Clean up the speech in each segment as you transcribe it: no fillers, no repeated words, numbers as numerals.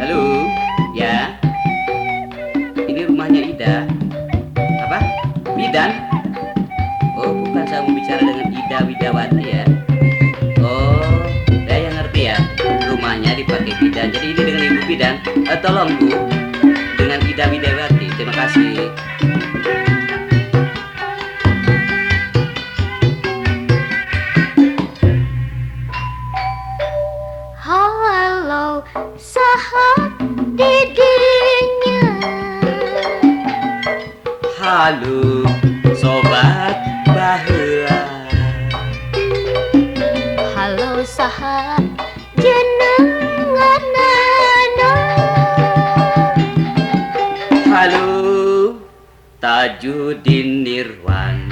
Halo, ya. Ini rumahnya Ida. Apa? Bidan? Oh, bukan, saya mau bicara dengan Ida Widawati ya. Oh, saya yang ngerti ya. Rumahnya dipakai bidan. Jadi ini dengan Ibu Bidan. Tolong Bu, dengan Ida Widawati. Terima kasih. Halo, sahat didinya. Halo, sobat baheula. Halo, sahat jenenganana. Halo, Tajudin Nirwan.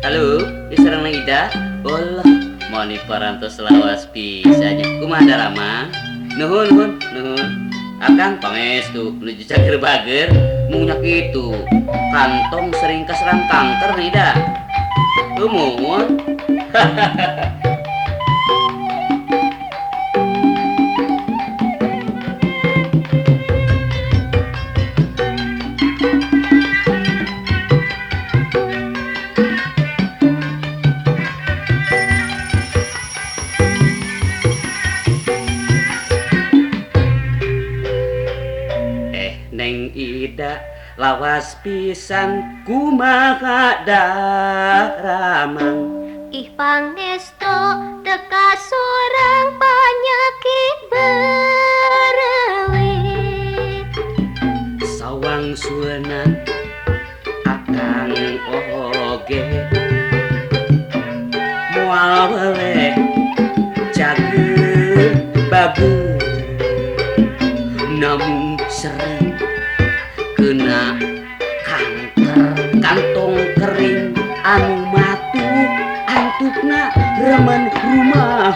Halo, diserang nang Ida. Olah, moni parantos lawas pisahnya. Kumaha Rama? Nuhun. Akan pangestu menuju cager bager munyak itu. Kantong sering keserang kanker nih Ida. Umumun. Neng Ida lawas pisan kumaha daramang. Ih pangestu teka sorang penyakit berewit. Sawang suenan akang oge moal weleh cager bagu namun sering kena kanker kantong kering anu matu antukna remen rumah.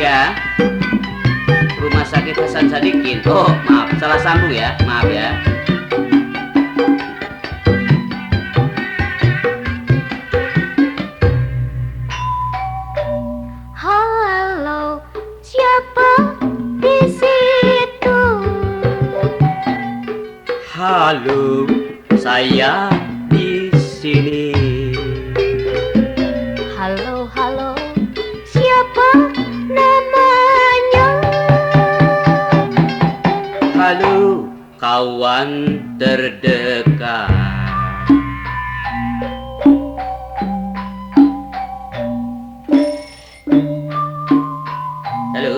Ya, Rumah Sakit Hasan Sadikin. Oh, maaf, salah sambung ya. Maaf ya. Halo, siapa di situ? Halo, saya di sini. Halo, siapa namanya? Halo, kawan terdekat. Halo,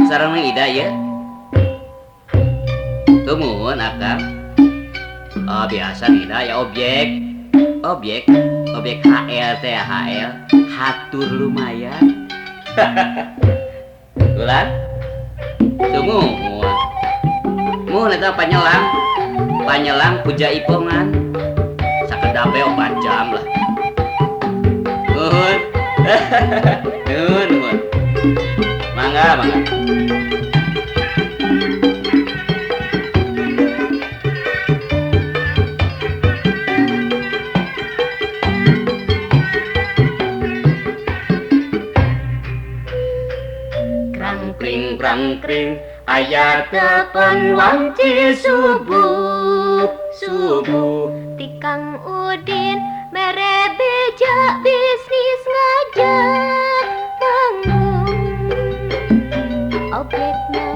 sarang Nang Ida ya. Kemudian akang. Oh, biasa nih Ida ya objek HL teh ya, HL hatur lumayan. Ulan tunggu mun eta panyelang puja ipongan sakedape 4 jam lah. Nuhun mangga Krang-kring aya tepen wanci subuh Tikang Udin mere beja bisnis ngajak tanggung objekna